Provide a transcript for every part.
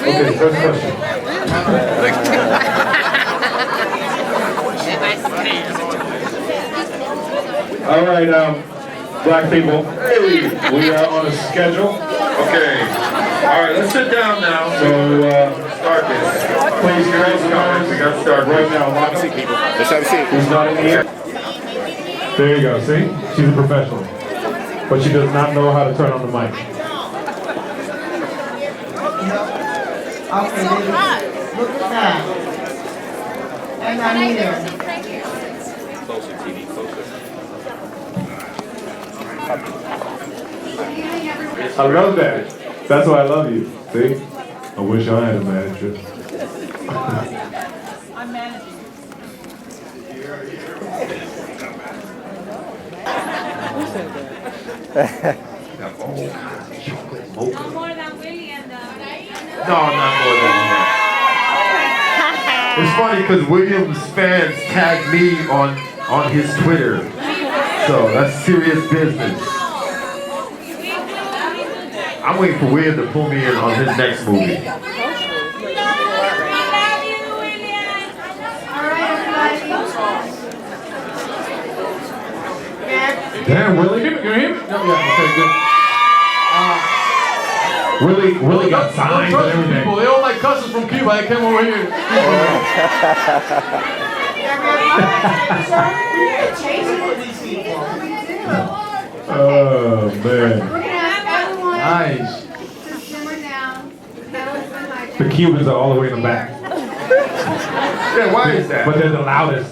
Okay, first question. All right, black people, we are on a schedule. Okay. All right, let's sit down now. So, Start this. please, girls and guys, We got to start right now. Let's have a seat. Who's not in the air? There you go, see? She's a professional. But she does not know how to turn on the mic. Okay, look at that. And I'm here. I love that. That's why I love you. See? I wish I had a manager. I'm managing. No more than Willie and No, not more than that. It's funny because William's fans tagged me on his Twitter. So that's serious business. I'm waiting for William to pull me in on his next movie. Damn, Willie, can you hear me? No, yeah, okay, good. Willie got signs and everything. People, they all like cousins from Cuba. They came over here. Oh, man. We're gonna ask everyone Nice. to simmer down. The Cubans are all the way in the back. Yeah, why is that? But they're the loudest.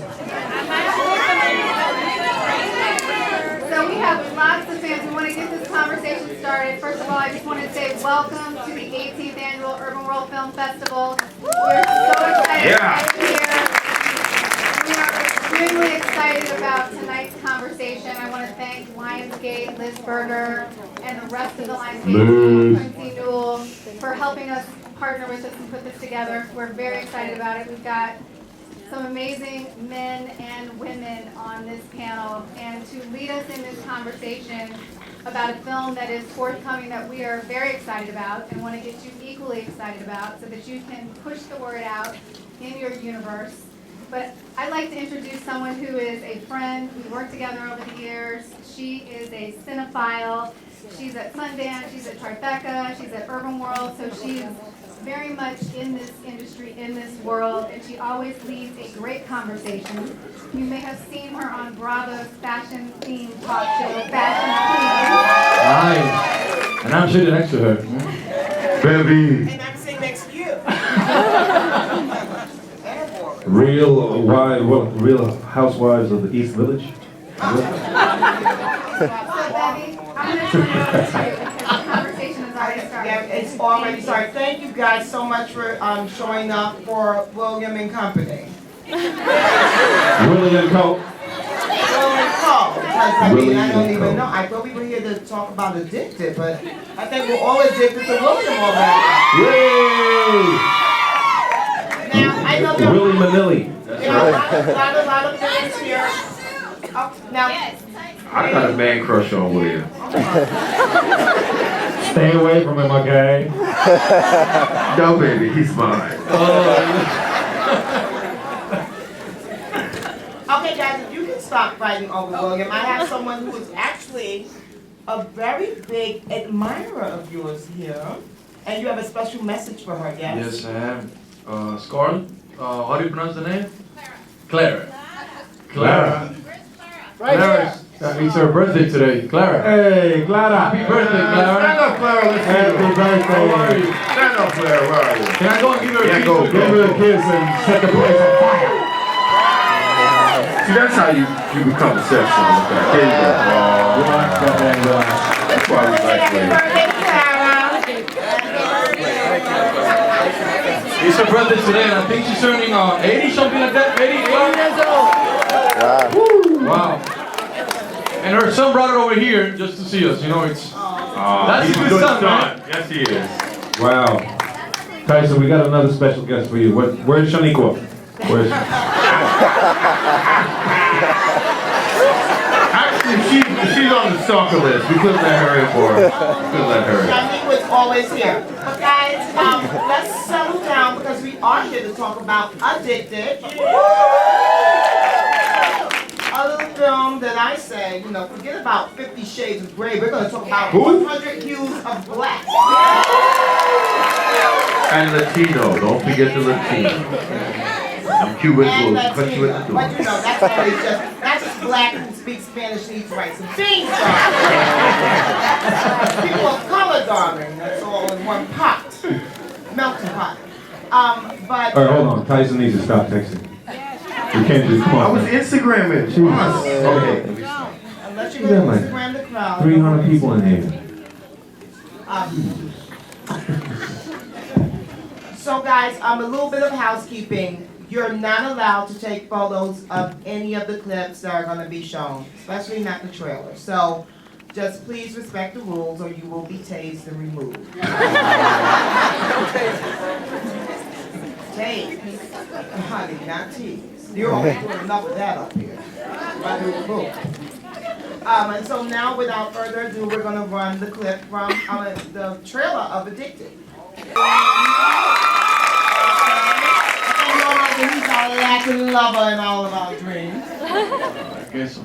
So we have lots of fans. We want to get this conversation started. First of all, I just want to say welcome to the 18th Annual Urban World Film Festival. We're so excited to be here. We are extremely excited about tonight's conversation. I want to thank Lionsgate, Liz Berger, and the rest of the Lionsgate, Quincy Newell, for helping us partner with us and put this together. We're very excited about it. We've got some amazing men and women on this panel, and to lead us in this conversation about a film that is forthcoming that we are very excited about and want to get you equally excited about so that you can push the word out in your universe. But I'd like to introduce someone who is a friend. We worked together over the years. She is a cinephile. She's at Sundance, she's at Tribeca, she's at Urban World, so she's very much in this industry, in this world, and she always leads a great conversation. You may have seen her on Bravo's fashion-themed talk show, Fashion Nice. And I'm sitting next to her. Baby. And I'm sitting next to you. Real housewives of the East Village. So, Levy, I'm going to turn it over to you because the conversation has already started. Yeah, it's already started. Thank you guys so much for showing up for William and Company. Willie and Co. William Cole, because I mean, I don't even know. I thought we were here to talk about addicted, but I think we're all addicted to William already. Yay! Now, I know there Willie Manilli. a lot of fans here. Oh, now, I got a man crush on William. Stay away from him, okay? No, baby, he's mine. okay, guys, if you can stop fighting over William. I have someone who is actually a very big admirer of yours here, and you have a special message for her, yes? Yes, I am. Scarlett. How do you pronounce the name? Clara. Clara. Clara. It's her birthday today. Clara. Hey, Clara. Happy birthday, Clara. Stand up, Clara. Let's Happy birthday. How are you? Stand up, Clara. Where are you? Can I go and give her a Yeah, kiss? go. Give her a kiss and set the place on fire. See, that's how you become sexual. Okay, here you go. Relax, goddamn, relax. That's why we like Happy William. birthday, Clara! It's her birthday today, and I think she's turning 80, something like that. 80 years old. Wow. And her son brought her over here just to see us. You know, it's that's He's a a good good son, son. man. Yes, he is. Wow. Tyson, we got another special guest for you. Where's Shaniqua? Where's Actually, She's on the stalker list. We couldn't let her in for her. Couldn't let her in. Johnny was always here. But guys, let's settle down because we are here to talk about Addicted. A little film that I say, you know, forget about 50 Shades of Grey. We're going to talk about 100 Hues of Black. And Latino. Don't forget the Latino. I'm Cuban will cut you in the door. But you know, that's just black who speaks Spanish needs to write some things, darling. People of color, darling. That's all in one pot. Melting pot. But... All right, hold on. Tyson needs to stop texting. We can't just I was Instagramming. Okay. Unless you're going to Instagram the crowd. 300 people in here. So guys, a little bit of housekeeping. You're not allowed to take photos of any of the clips that are going to be shown, especially not the trailer. So just please respect the rules or you will be tased and removed. Tased. Honey, not teased. You're always doing enough of that up here. And so now, without further ado, we're going to run the clip from the trailer of Addicted. He's our Latin lover in all of our dreams. I guess so.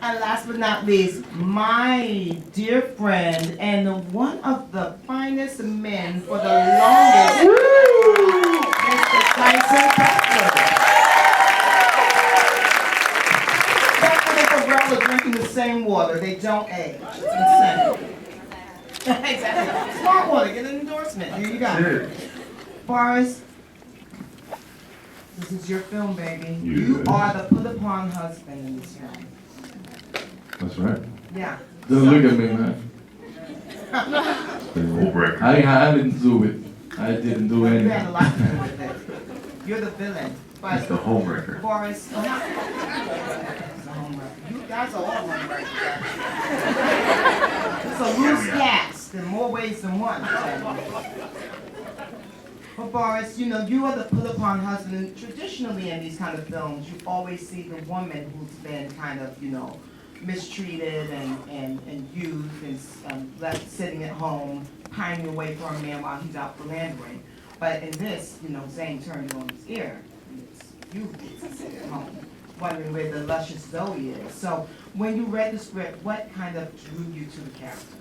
And last but not least, my dear friend and one of the finest men for the longest, Mr. Tyson Beckford. Beckford and Cabral are drinking the same water. They don't age. It's insane. Exactly. Smart water. Get an endorsement. Here you go. Boris, this is your film, baby. You are the put-upon husband in this film. That's right. Yeah. Don't look at me, man. Record. I didn't do it. I didn't do You had a anything. lot to do with it. You're the villain. But It's the homewrecker. Boris, it's the homewrecker. You guys are all homewreckers. It's a loose cast in more ways than one. But Boris, you know, you are the put-upon husband, and traditionally in these kind of films, you always see the woman who's been kind of, you know, mistreated and used and left sitting at home, pining away for a man while he's out philandering. But in this, you know, Zane turned it on his ear. It's you who gets to sit at home, wondering where the luscious Zoe is. So when you read the script, what kind of drew you to the character?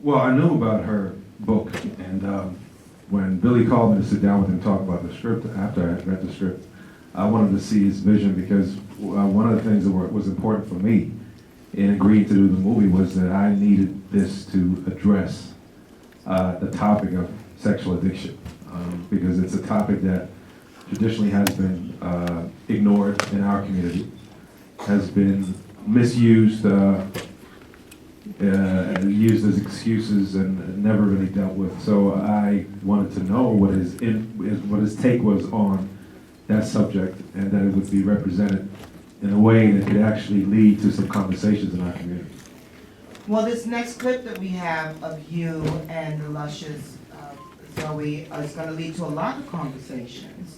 Well, I knew about her book, and when Billy called me to sit down with him and talk about the script, after I read the script, I wanted to see his vision because one of the things that was important for me in agreeing to do the movie was that I needed this to address the topic of sexual addiction because it's a topic that traditionally has been ignored in our community, has been misused, used as excuses and never really dealt with. So I wanted to know what his take was on that subject and that it would be represented in a way that could actually lead to some conversations in our community. Well, this next clip that we have of you and the luscious Zoe is going to lead to a lot of conversations.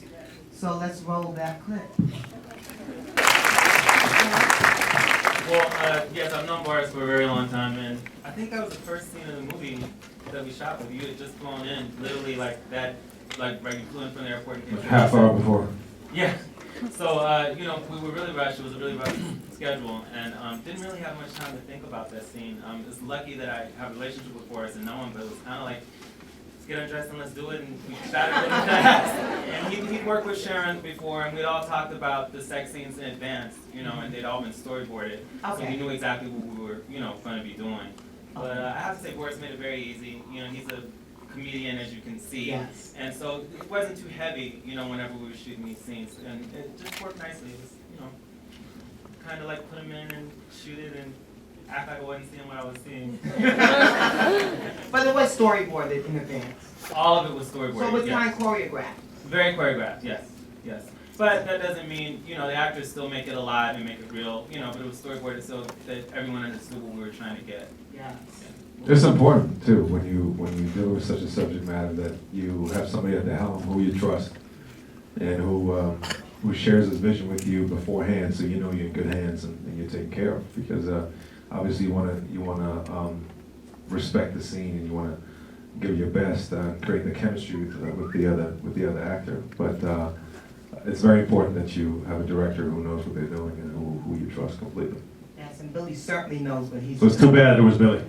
So let's roll that clip. Well, yes, I've known Boris for a very long time, and I think that was the first scene of the movie that we shot with. You had just flown in, literally like that, like right, you flew in from the airport. And came Half hour before. Yeah. So, you know, we were really rushed. It was a really rough schedule, and didn't really have much time to think about that scene. It's lucky that I have a relationship with Boris and no one, but it was kind of like, let's get undressed and let's do it, and we shot it really fast. And he'd worked with Sharon before, and we'd all talked about the sex scenes in advance, you know, and they'd all been storyboarded. So we knew exactly what we were, you know, going to be doing. But I have to say, Boris made it very easy. You know, he's a comedian, as you can see. Yes. And so it wasn't too heavy, you know, whenever we were shooting these scenes. And it just worked nicely. It was, you know, kind of like put him in and shoot it and act like I wasn't seeing what I was seeing. But it was storyboarded in advance. All of it was storyboarded. So it was yes. kind of choreographed. Very choreographed, yes, yes. But that doesn't mean, you know, the actors still make it alive and make it real, you know, but it was storyboarded so that everyone understood what we were trying to get. Yes. It's important too when you deal with such a subject matter that you have somebody at the helm who you trust and who who shares his vision with you beforehand, so you know you're in good hands and you're taken care of. Because obviously you wanna respect the scene and you wanna give your best, create the chemistry with the other actor. But it's very important that you have a director who knows what they're doing and who you trust completely. Yes, and Billy certainly knows what he's So it's too bad it was Billy.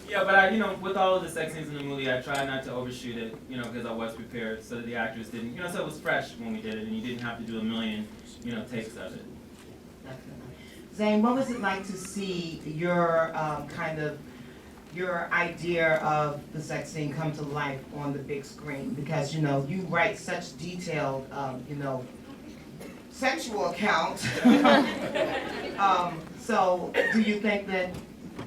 Yeah, but with all of the sex scenes in the movie, I tried not to overshoot it, because I was prepared, so that the actors didn't, so it was fresh when we did it, and you didn't have to do a million, takes of it. Zane, what was it like to see your your idea of the sex scene come to life on the big screen? Because you write such detailed, sexual accounts. So do you think that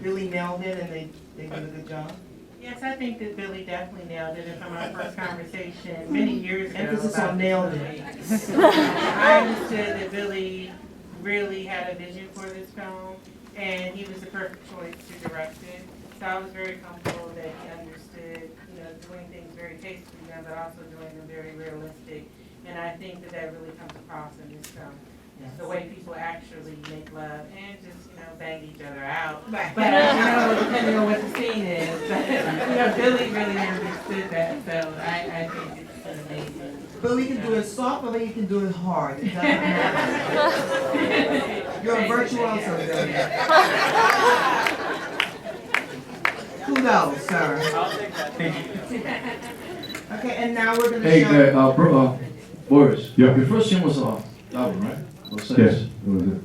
Billy nailed it and they did a good job? Yes, I think that Billy definitely nailed it. And from our first conversation many years ago, Emphasis on nailed it. I understood that Billy really had a vision for this film, and he was the perfect choice to direct it. So I was very comfortable that he understood, doing things very tastefully done, but also doing them very realistic. And I think that really comes across in this film. Yes. The way people actually make love and just, bang each other out. Right. But, depending on what the scene is. Billy really understood that, so I think it's amazing. Billy can do it soft, or he can do it hard. It doesn't matter. You're a virtuoso, Billy. Kudos, sir. I'll take that. Okay, and now we're gonna Hey, show. Boris. Yeah. Your first scene was that one, right? Was sex. Yes, it was it.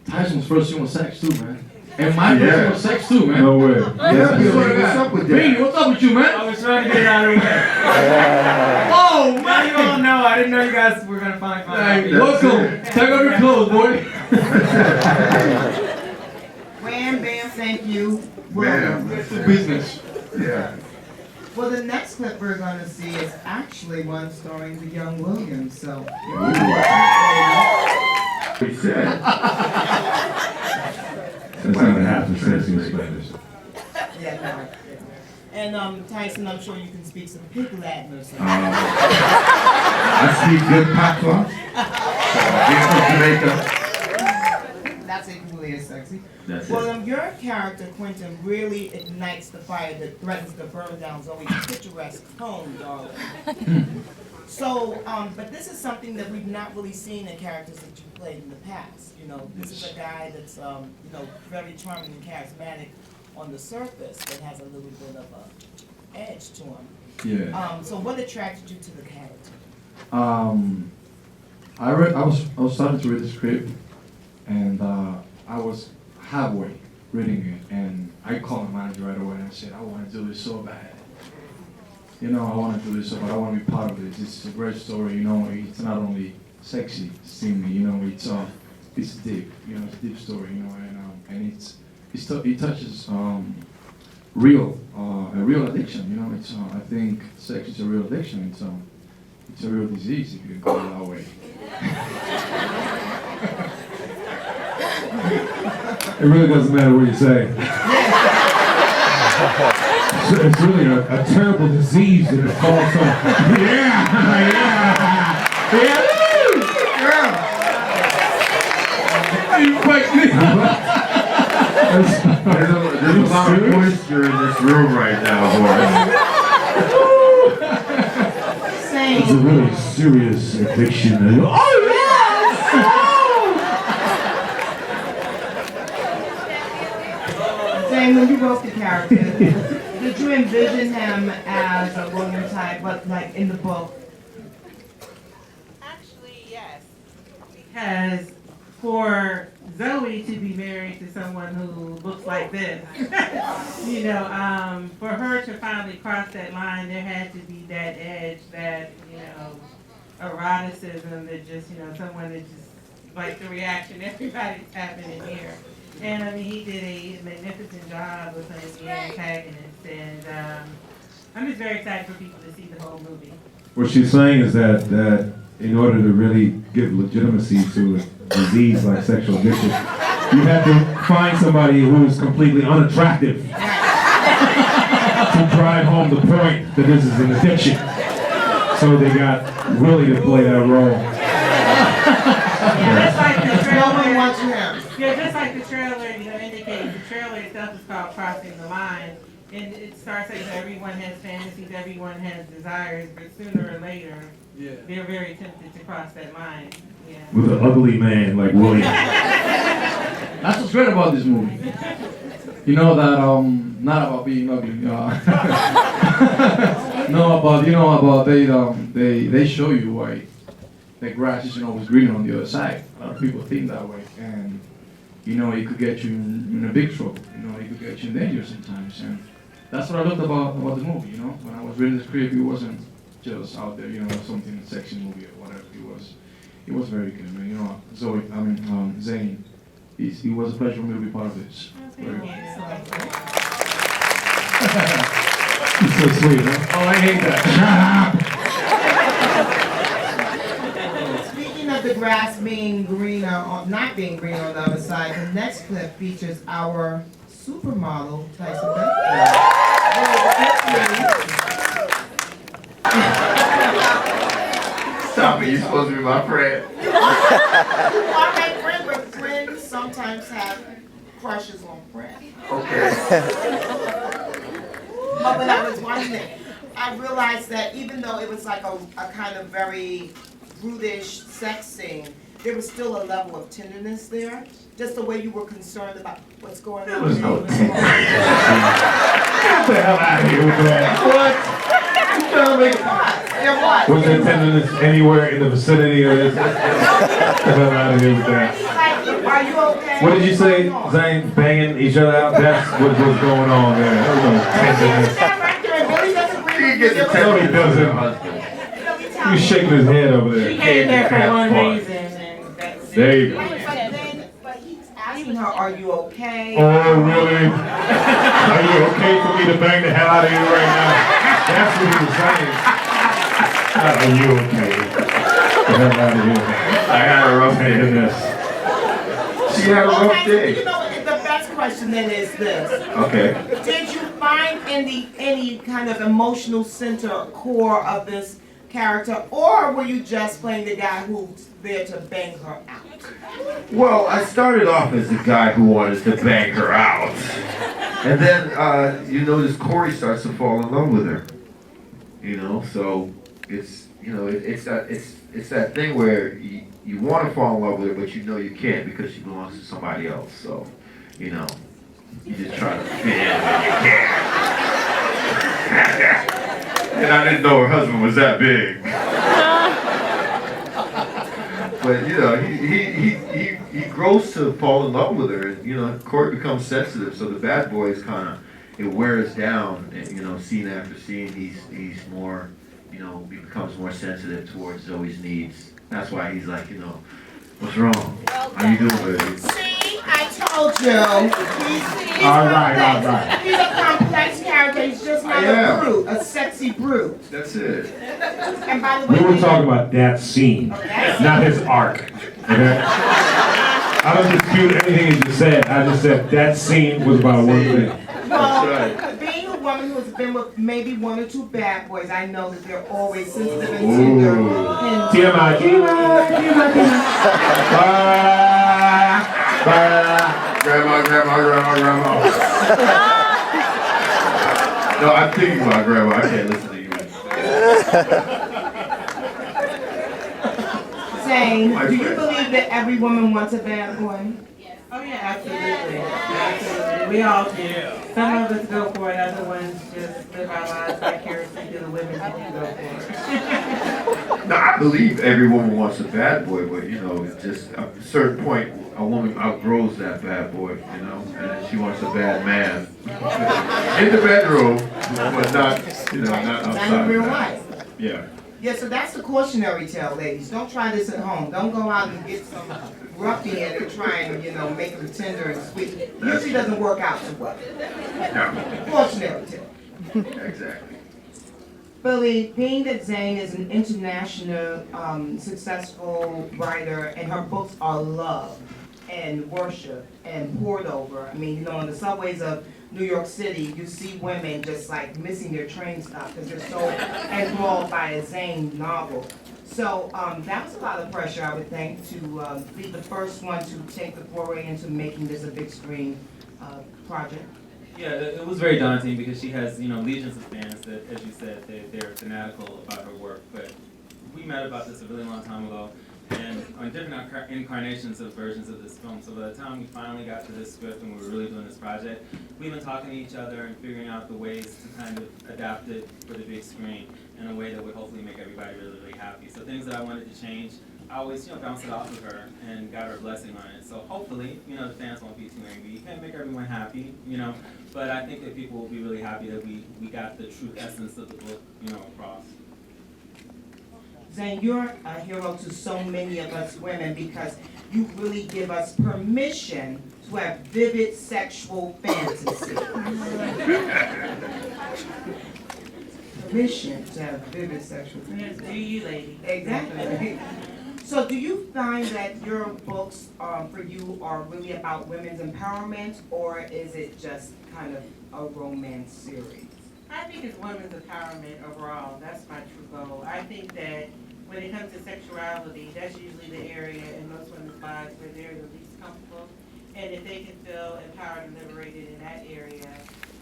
Tyson's first scene was sex too, man. And my first scene was sex too, man. No way. Yeah, what's up with that? Bing, what's up with you, man? I was trying to get it out of the way. Oh, Now man! you all know, I didn't know you guys were gonna find Hey, welcome. Take off your clothes, boy. Wham, bam, thank you. Bam. It's the business. Yeah. Well, the next clip we're gonna see is actually one starring the young Williams, so. He said. That's not half the sexy in Spanish. Yeah, no. And Tyson, I'm sure you can speak some pig Latin or something. I speak good patois. Being from Jamaica. That's equally as sexy. That's Well, it. your character, Quentin, really ignites the fire that threatens to burn down Zoe's picturesque home, darling. So, but this is something that we've not really seen in characters that you played in the past. This is a guy that's, very charming and charismatic on the surface, but has a little bit of a edge to him. Yeah. So what attracted you to the character? I was starting to read the script, and I was halfway reading it, and I called my manager right away and I said, I want to do this so bad. I want to do this so bad. I want to be part of this. It's a great story. It's not only sexy, steamy. It's deep. It's a deep story. And it touches a real addiction. I think sex is a real addiction. It's a real disease, if you can call it that way. It really doesn't matter what you say. It's really a terrible disease that it calls so. There's a lot of moisture in this room right now, Boris. It's a really serious addiction. Zane, when you wrote the character, did you envision him as a William type, but like in the book? Actually, yes. Because for Zoe to be married to someone who looks like this, for her to finally cross that line, there had to be that edge, that, eroticism, that just, someone that just, like the reaction everybody's having in here. And he did a magnificent job with the antagonist, and I'm just very excited for people to see the whole movie. What she's saying is that in order to really give legitimacy to a disease like sexual addiction, you have to find somebody who is completely unattractive to drive home the point that this is an addiction. So they got Willie to play that role. Just like the No one trailer, wants him. yeah, just like the trailer, indicates, the trailer itself is called Crossing the Line. And it starts as everyone has fantasies, everyone has desires, but sooner or later, they're very tempted to cross that line. Yeah. With an ugly man like Willie. That's what's great about this movie. You know that not about being ugly. No, about they show you why the grass isn't always green on the other side. A lot of people think that way, and it could get you in a big trouble. It could get you in danger sometimes, and that's what I loved about the movie. When I was reading the script, it wasn't just out there, something sexy movie or whatever. It was very good. Zane, it was a pleasure for me to be part of this. Very good. He's so sweet, huh? Oh, I hate that. Speaking of the grass being greener, or not being green on the other side, the next clip features our supermodel, Tyson Beckford. Stop it, you're supposed to be my friend. You are my friend, but friends sometimes have crushes on friends. Okay. But when I was watching it, I realized that even though it was like a kind of very brutish sex scene, there was still a level of tenderness there. Just the way you were concerned about what's going on. There was no tenderness. Get the hell out of here with that. What? You trying to make There was. Was there tenderness anywhere in the vicinity of this? Get the hell out of here with that. Are you okay? What did you say, Zane? Banging each other out? That's what was going on there. There was no tenderness. He gets the No, he doesn't. He's shaking his head over She there. came there for one reason, and that's it. There you go. But he's asking her, are you okay? Oh, really? Are you okay for me to bang the hell out of you right now? That's what he was saying. Are you okay? Get the hell out of here. I had a rough day in this. She had a rough Okay, day. the best question then is this. Okay. Did you find any kind of emotional center or core of this character, or were you just playing the guy who's there to bang her out? Well, I started off as the guy who wanted to bang her out. And then, this Corey starts to fall in love with her. So it's that thing where you want to fall in love with her, but you can't because she belongs to somebody else. So, you just try to fit in when you can. And I didn't know her husband was that big. But he grows to fall in love with her, and Corey becomes sensitive. So the bad boy is it wears down, and scene after scene, he's more, he becomes more sensitive towards Zoe's needs. That's why he's like, what's wrong? How you doing, baby? See, I told you. He's All right. He's a complex character. He's just not a brute, a sexy brute. That's it. And by the way, We were talking about that scene, not his arc. Okay? I don't dispute anything you just said. I just said that scene was about one thing. well, being a woman who's been with maybe one or two bad boys, I know that they're always sensitive and tender. TMI. Grandma. No, I'm thinking about grandma. I can't listen to you. Zane, do you believe that every woman wants a bad boy? Oh yeah, absolutely. Absolutely. We all do. Some of us go for it, other ones just live our lives vicariously through the women that we go for. No, I believe every woman wants a bad boy, but it's just at a certain point, a woman outgrows that bad boy, and she wants a bad man in the bedroom, but not, not outside. Not in real life. Yeah. Yeah, so that's the cautionary tale, ladies. Don't try this at home. Don't go out and get some ruffian and try and, make them tender and sweet. Usually doesn't work out too well. No. Cautionary tale. Exactly. Billy, being that Zane is an international successful writer and her books are loved, and worshiped and poured over. I mean, you know, in the subways of New York City, you see women just like missing their train stop because they're so enthralled by a Zane novel. So that was a lot of pressure, I would think, to be the first one to take the foray into making this a big screen project. Yeah, it was very daunting because she has, you know, legions of fans that, as you said, they're fanatical about her work. But we met about this a really long time ago, and on different incarnations of versions of this film. So by the time we finally got to this script and we were really doing this project, we've been talking to each other and figuring out the ways to kind of adapt it for the big screen in a way that would hopefully make everybody really, really happy. So things that I wanted to change, I always, you know, bounced it off of her and got her blessing on it. So hopefully, you know, the fans won't be too angry. You can't make everyone happy, you know, but I think that people will be really happy that we got the true essence of the book, you know, across. Zane, you're a hero to so many of us women because you really give us permission to have vivid sexual fantasy. Permission to have vivid sexual fantasy. Do you, lady? Exactly. So do you find that your books for you are really about women's empowerment, or is it just kind of a romance series? I think it's women's empowerment overall. That's my true goal. I think that when it comes to sexuality, that's usually the area in most women's lives where they're the least comfortable. And if they can feel empowered and liberated in that area,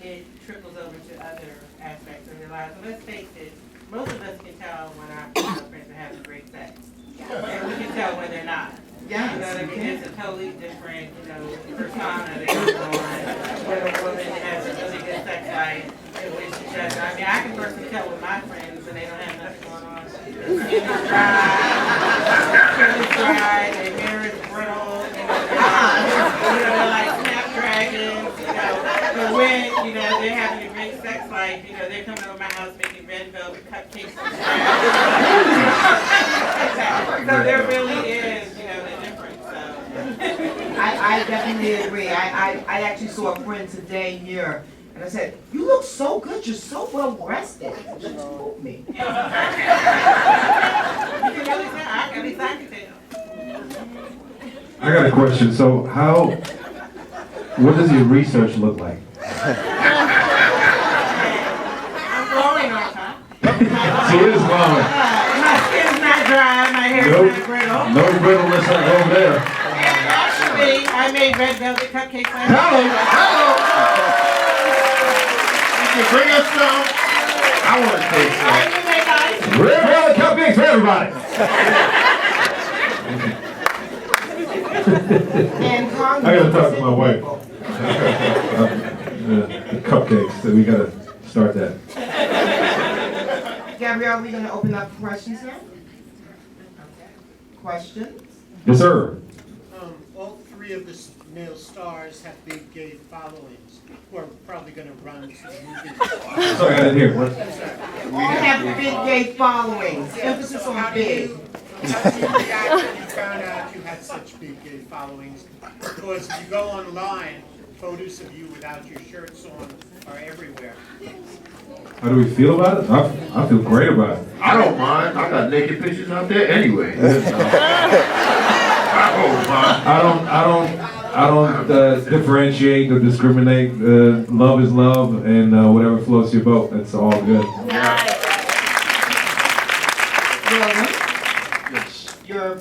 it trickles over to other aspects of their lives. So let's face it, most of us can tell when our female friends are having great sex. And we can tell when they're not. Yeah, You know what I mean? It's a totally different, you know, persona that goes on when a woman has a really good sex life in which she does. I mean, I can personally tell with my friends when they don't have nothing going on. Their skin is dry, their hair is brittle, they're like snapdragons, you know. But when, you know, they're having a great sex life, you know, they're coming over my house making red velvet cupcakes and so there really is, you know, the difference. So. I definitely agree. I actually saw a friend today here, and I said, "You look so good. You're so well rested." She told me. You can really tell. At least I can tell. I got a question. So what does your research look like? I'm glowing on top. She is glowing. My skin's not dry. My hair's not brittle. No brittleness over there. And actually, I made red velvet cupcakes last Hello, night. hello. You can bring us some. I want to taste some. Are you made nice? Red velvet cupcakes for everybody. And I gotta talk to my wife. The cupcakes, so we gotta start that. Gabrielle, are we going to open up for questions now? Questions? Yes, sir. All three of the male stars have big gay followings who are probably going to run to the movie. Sorry, I didn't hear. What? All have big gay followings. Emphasis on big. How did you react when you found out you had such big gay followings? Because if you go online, photos of you without your shirts on are everywhere. How do we feel about it? I feel great about it. I don't mind. I got naked pictures out there anyway. I don't mind. I don't differentiate or discriminate. Love is love, and whatever floats your boat, that's all good. Yes. Your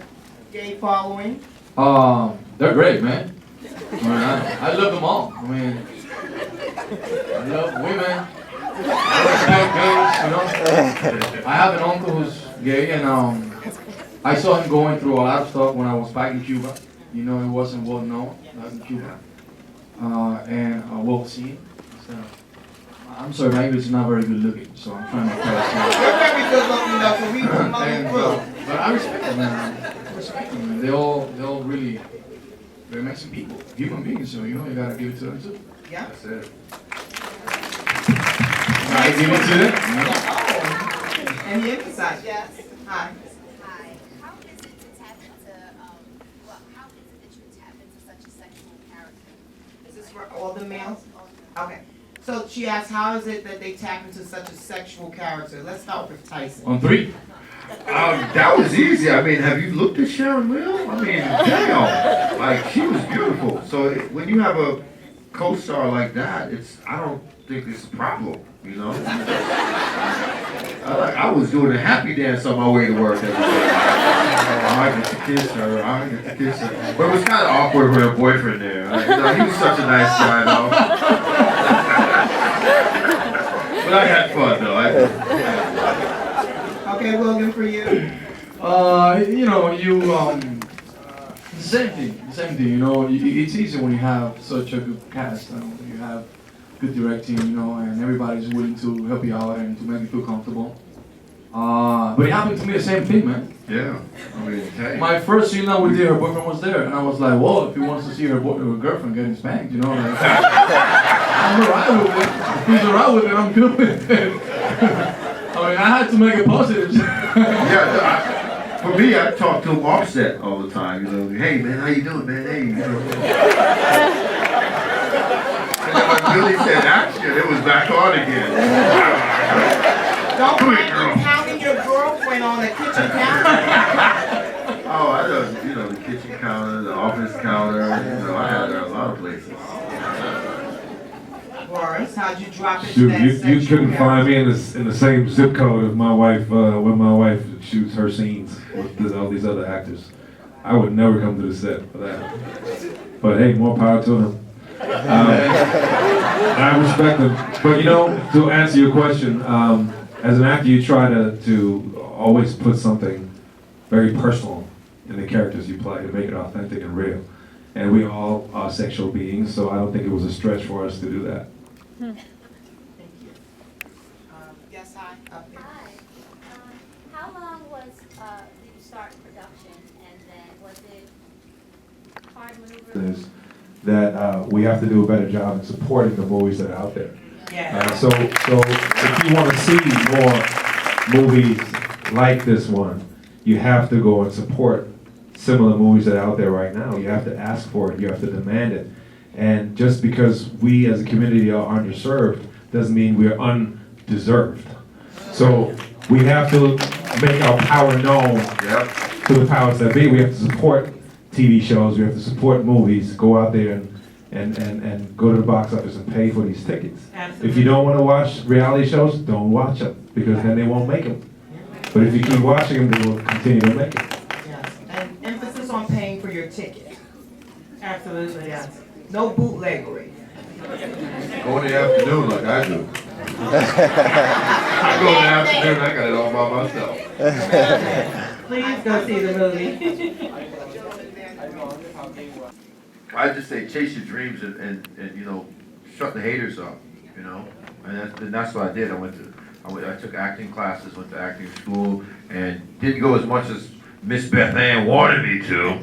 gay following? They're great, man. I mean, I love them all. I mean, I love women. I respect gays, you know. I have an uncle who's gay, and I saw him going through a lot of stuff when I was back in Cuba. You know, it wasn't well known back in Cuba, and well seen. So, I'm sorry, maybe it's not very good looking, so I'm trying to pass You're very good looking though, so we can love you through. But I respect them, man. I respect them. They're all really, they're amazing people, human beings. So you know, you gotta give it to them too. Yeah. That's it. Gotta give it to them. You know? Oh. And the emphasize. Yes. Hi. Hi. How is it to tap into, how is it that you tap into such a sexual character? Is this for all the males? Okay. So she asked, how is it that they tap into such a sexual character? Let's start with Tyson. On three. That was easy. I mean, have you looked at Sharon Will? I mean, damn, like she was beautiful. So when you have a co-star like that, I don't think it's a problem, you know? I was doing a happy dance on my way to work every day. I get to kiss her, I get to kiss her. But it was kind of awkward with her boyfriend there. You know, he was such a nice guy, though. But I had fun, though. Okay, William, for you. You know, the same thing, you know, it's easy when you have such a good cast, and you have good directing, you know, and everybody's willing to help you out and to make you feel comfortable. But it happened to me the same thing, man. Yeah, I mean, hey. My first scene that we did, her boyfriend was there, and I was like, well, if he wants to see her girlfriend getting spanked, you know, like, I'm alright with it. If he's alright with it, I'm good with it. I mean, I had to make it positive. Yeah, for me, I talk to him offset all the time. You know, hey man, how you doing, man? Hey, you know. And then when Billy said action, it was back on again. Don't mind you pounding your girlfriend on the kitchen counter. Oh, I know, you know, the kitchen counter, the office counter. You know, I had her a lot of places. Boris, how'd you drop it to Shoot, that you sexual couldn't find me character? in the same zip code as my wife when my wife shoots her scenes with all these other actors. I would never come to the set for that. But hey, more power to them. I respect them. But you know, to answer your question, as an actor, you try to always put something very personal in the characters you play to make it authentic and real. And we all are sexual beings, so I don't think it was a stretch for us to do that. Thank you. Yes, hi. Up here. Hi. How long did you start production, and then was it hard maneuver? Is that we have to do a better job in supporting the movies that are out there. Yeah. So if you want to see more movies like this one, you have to go and support similar movies that are out there right now. You have to ask for it. You have to demand it. And just because we as a community are underserved doesn't mean we're undeserved. So we have to make our power known to the powers that be. We have to support TV shows. We have to support movies. Go out there and go to the box office and pay for these tickets. Absolutely. If you don't want to watch reality shows, don't watch them, because then they won't make them. But if you keep watching them, they will continue to make it. Yes. And emphasis on paying for your ticket. Absolutely. Yes. No bootleggery. Go in the afternoon like I do. I go in the afternoon, I got it all by myself. Please go see the movie. I just say chase your dreams and you know, shut the haters up, you know, and that's what I did. I took acting classes, went to acting school, and didn't go as much as Miss Beth Ann wanted me to.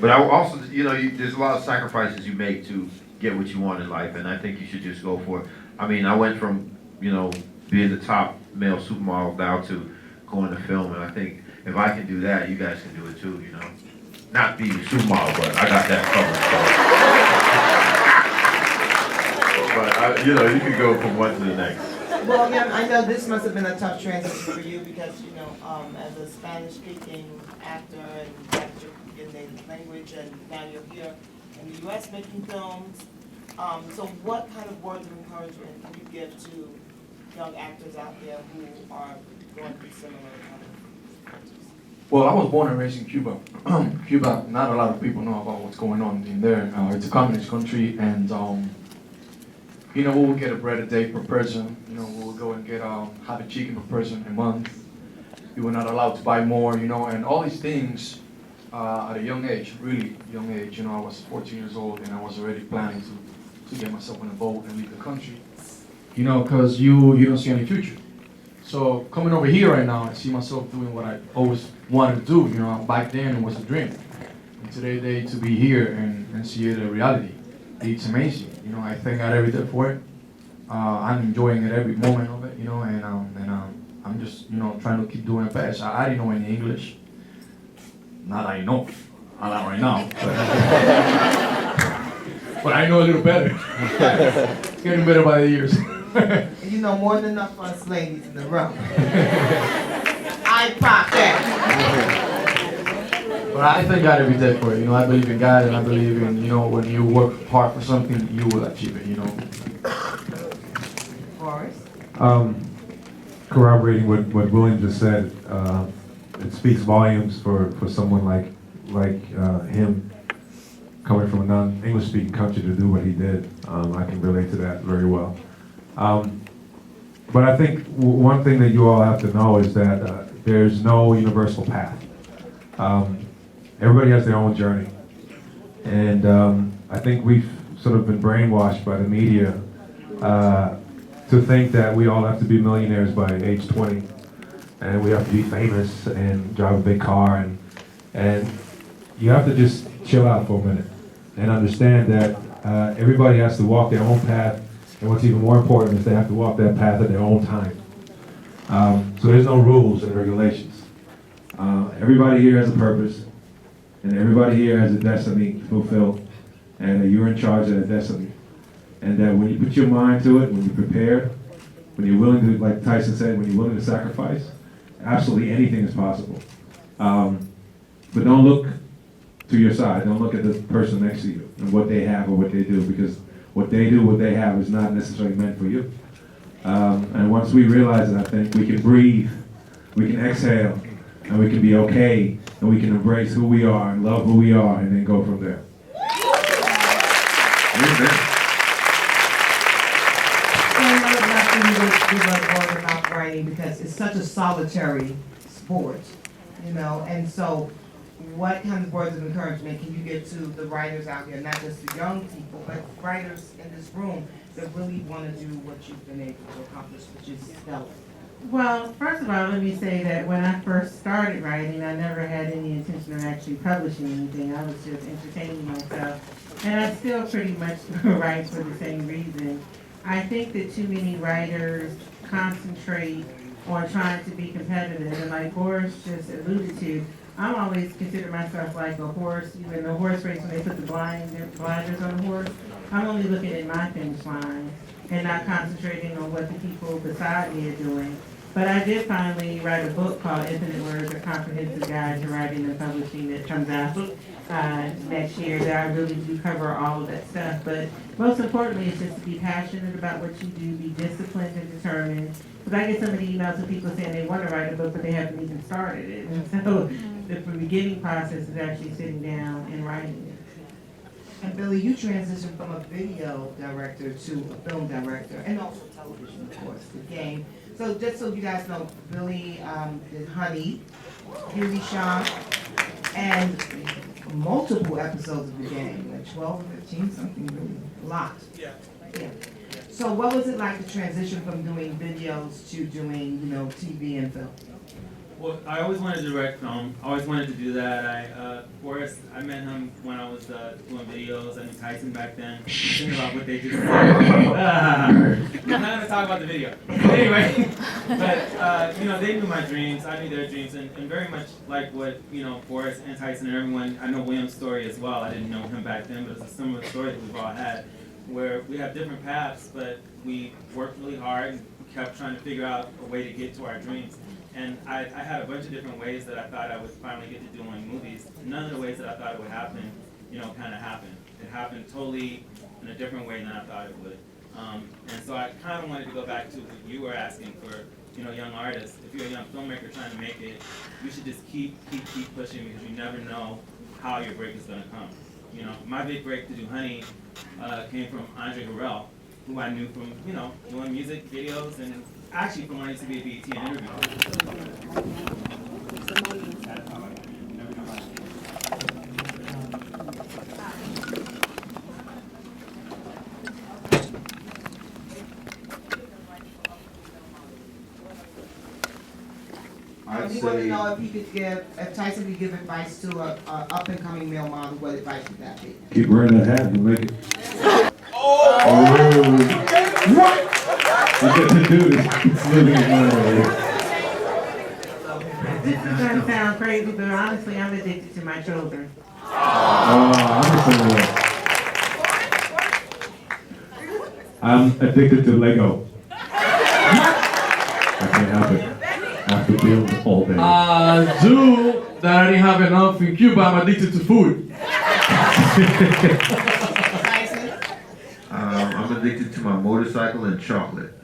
But I also, you know, there's a lot of sacrifices you make to get what you want in life, and I think you should just go for it. I mean, I went from, you know, being the top male supermodel down to going to film, and I think if I can do that, you guys can do it too, you know. Not be a supermodel, but I got that covered. So. But you know, you can go from one to the next. Well, yeah, I know this must have been a tough transition for you because, you know, as a Spanish-speaking actor and actor in native language, and now you're here in the U.S. making films. So what kind of words of encouragement can you give to young actors out there who are going through similar kind of cultures? Well, I was born and raised in Cuba. Cuba, not a lot of people know about what's going on in there. It's a communist country, and you know, we will get a bread a day per person. You know, we will go and get half a chicken per person a month. We were not allowed to buy more, you know, and all these things at a young age, really young age. You know, I was 14 years old, and I was already planning to get myself on a boat and leave the country. You know, because you don't see any future. So coming over here right now, I see myself doing what I always wanted to do. You know, back then it was a dream. And today to be here and see it a reality, it's amazing. You know, I thank God every day for it. I'm enjoying it every moment of it. You know, and I'm just, you know, trying to keep doing it best. I didn't know any English. Not I know, not right now. But I know a little better. Getting better by the years. And you know more than enough of us ladies in the room. I pop that. But I thank God every day for it. You know, I believe in God, and I believe in, you know, when you work hard for something, you will achieve it, you know. Boris? Corroborating what William just said, it speaks volumes for someone like him, coming from a non-English speaking country, to do what he did. I can relate to that very well. But I think one thing that you all have to know is that there's no universal path. Everybody has their own journey. And I think we've sort of been brainwashed by the media to think that we all have to be millionaires by age 20. And we have to be famous and drive a big car. And you have to just chill out for a minute and understand that everybody has to walk their own path. And what's even more important is they have to walk that path at their own time. So there's no rules and regulations. Everybody here has a purpose, and everybody here has a destiny to fulfill, and that you're in charge of that destiny. And that when you put your mind to it, when you're prepared, when you're willing to, like Tyson said, when you're willing to sacrifice, absolutely anything is possible. But don't look to your side. Don't look at the person next to you and what they have or what they do, because what they do, what they have is not necessarily meant for you. And once we realize that, I think we can breathe, we can exhale, and we can be okay, and we can embrace who we are and love who we are, and then go from there. Give up word about writing because it's such a solitary sport, you know, and so what kind of words of encouragement can you give to the writers out here, not just the young people, but writers in this room that really want to do what you've been able to accomplish, which is stellar? Well, first of all, let me say that when I first started writing, I never had any intention of actually publishing anything. I was just entertaining myself. And I still pretty much write for the same reason. I think that too many writers concentrate on trying to be competitive. And like Boris just alluded to, I'm always consider myself like a horse. You know, in the horse race, when they put the blinders on the horse, I'm only looking at my finish line and not concentrating on what the people beside me are doing. But I did finally write a book called Infinite Words, A Comprehensive Guide to Writing and Publishing, that comes out next year, that I really do cover all of that stuff. But most importantly, it's just to be passionate about what you do, be disciplined and determined. Because I get so many emails of people saying they want to write a book, but they haven't even started it. And so the beginning process is actually sitting down and writing it. And Billy, you transitioned from a video director to a film director, and also television, of course, the game. So just so you guys know, Billy did Honey, Beauty Shop, and multiple episodes of the game, like 12 or 15, something really, a lot. Yeah. So what was it like to transition from doing videos to doing, you know, TV and film? Well, I always wanted to direct film. I always wanted to do that. Boris, I met him when I was doing videos. I knew Tyson back then. Thinking about what they just said. I'm not going to talk about the video. Anyway, but, you know, they knew my dreams. I knew their dreams. And very much like what, you know, Boris and Tyson and everyone, I know William's story as well. I didn't know him back then, but it's a similar story that we've all had, where we have different paths, but we worked really hard and kept trying to figure out a way to get to our dreams. And I had a bunch of different ways that I thought I would finally get to doing movies. None of the ways that I thought it would happen, you know, kind of happened. It happened totally in a different way than I thought it would. And so I kind of wanted to go back to what you were asking for, you know, young artists. If you're a young filmmaker trying to make it, you should just keep pushing, because you never know how your break is going to come. You know, my big break to do Honey came from Andre Harrell, who I knew from, you know, doing music videos and actually from wanting to be a BET interview. We want to know if Tyson could give advice to a up-and-coming male model, what advice would that be? Keep wearing that hat and make it. What? You get to do this. It's living his mind right here. This is going to sound crazy, but honestly, I'm addicted to my children. I'm the same way. I'm addicted to Lego. I can't help it. I have to build all day. Zoo, that I didn't have enough in Cuba, I'm addicted to food. I'm addicted to my motorcycle and chocolate.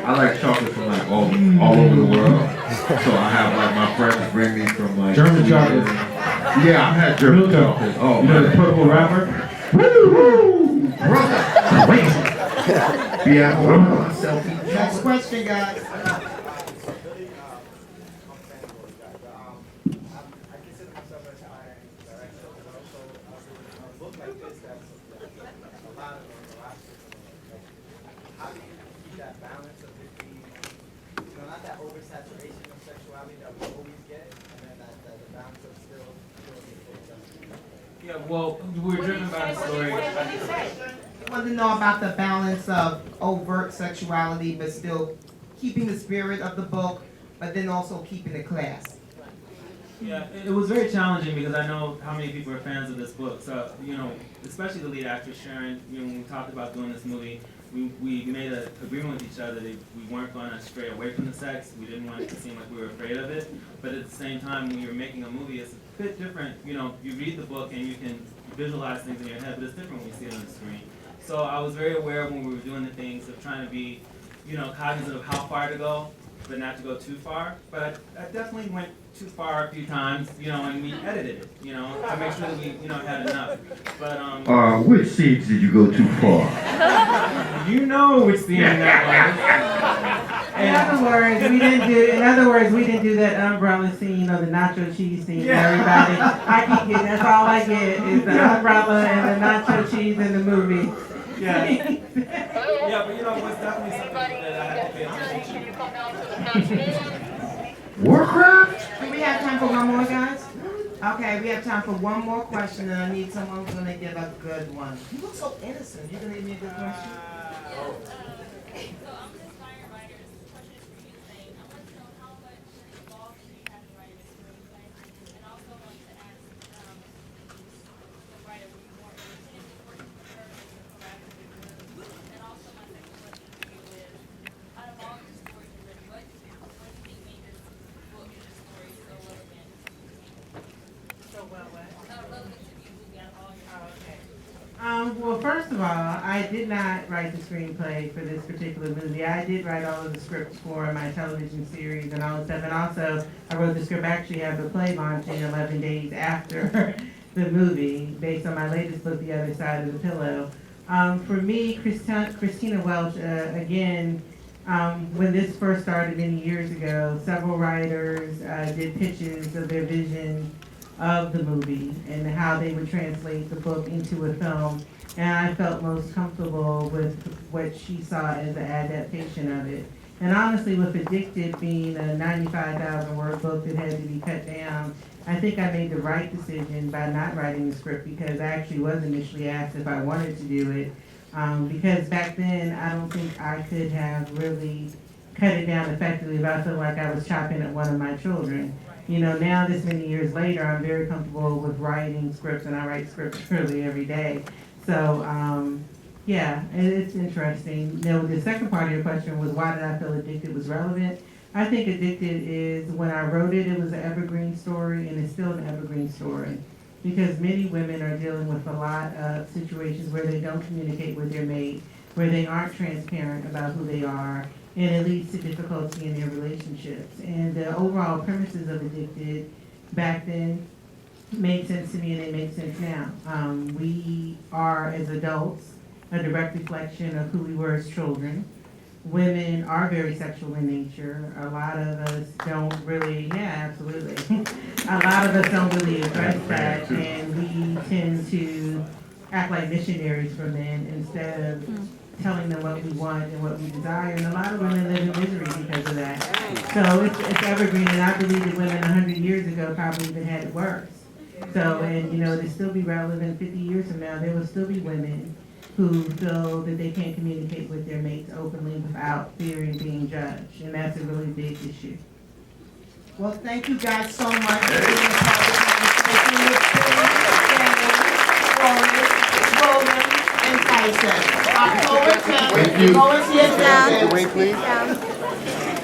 I like chocolate from like all over the world. So I have like my friends bring me from like German Sweden. chocolate. Yeah, I've had German chocolate. Oh, you know the purple wrapper? Woo! Brother! Yeah, selfie. Next question, guys. Yeah, well, we're driven by the story. I want to know about the balance of overt sexuality, but still keeping the spirit of the book, but then also keeping the class. Yeah, it was very challenging because I know how many people are fans of this book. So, especially the lead actress, Sharon, when we talked about doing this movie, we made an agreement with each other that we weren't going to stray away from the sex. We didn't want it to seem like we were afraid of it. But at the same time, when you're making a movie, it's a bit different. You read the book and you can visualize things in your head, but it's different when you see it on the screen. So I was very aware when we were doing the things of trying to be, cognizant of how far to go, but not to go too far. But I definitely went too far a few times, and we edited it, to make sure that we, had enough. But which scenes did you go too far? you know which scene that was. In other words, we didn't do that umbrella scene or the nacho cheese scene. Yeah. Everybody, I keep getting, that's all I get is the umbrella and the nacho cheese in the movie. Yeah. Yeah, but what's definitely something that I had to pay attention to. Warcraft? Do we have time for one more, guys? Okay, we have time for one more question, and I need someone who's gonna give a good one. You look so innocent. You gonna give me a good question? Well, first of all, I did not write the screenplay for this particular movie. I did write all of the scripts for my television series and all that stuff. And also, I wrote the script, actually have the play launching 11 days after the movie, based on my latest book, The Other Side of the Pillow. For me, Christina Welch, again, when this first started many years ago, several writers did pitches of their vision of the movie and how they would translate the book into a film. And I felt most comfortable with what she saw as an adaptation of it. And honestly, with Addicted being a 95,000 word book that had to be cut down, I think I made the right decision by not writing the script, because I actually was initially asked if I wanted to do it. Because back then, I don't think I could have really cut it down effectively if I felt like I was chopping at one of my children. Now this many years later, I'm very comfortable with writing scripts, and I write scripts really every day. So, yeah, it's interesting. The second part of your question was, why did I feel Addicted was relevant? I think Addicted is, when I wrote it, it was an evergreen story, and it's still an evergreen story. Because many women are dealing with a lot of situations where they don't communicate with their mate, where they aren't transparent about who they are, and it leads to difficulty in their relationships. And the overall premises of Addicted back then made sense to me, and they make sense now. We are, as adults, a direct reflection of who we were as children. Women are very sexual in nature. A lot of us don't really, yeah, absolutely. A lot of us don't really address that, and we tend to act like missionaries for men instead of telling them what we want and what we desire. And a lot of women live in misery because of that. So it's evergreen, and I believe that women 100 years ago probably even had it worse. So, and it'll still be relevant 50 years from now. There will still be women who feel that they can't communicate with their mates openly without fearing being judged. And that's a really big issue. Well, thank you guys so much for being a part of the conversation with Boris, Tyson. Thank you. Wait, please.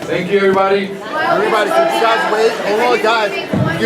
Thank you, everybody. Everybody, could you guys wait? Hold on, guys.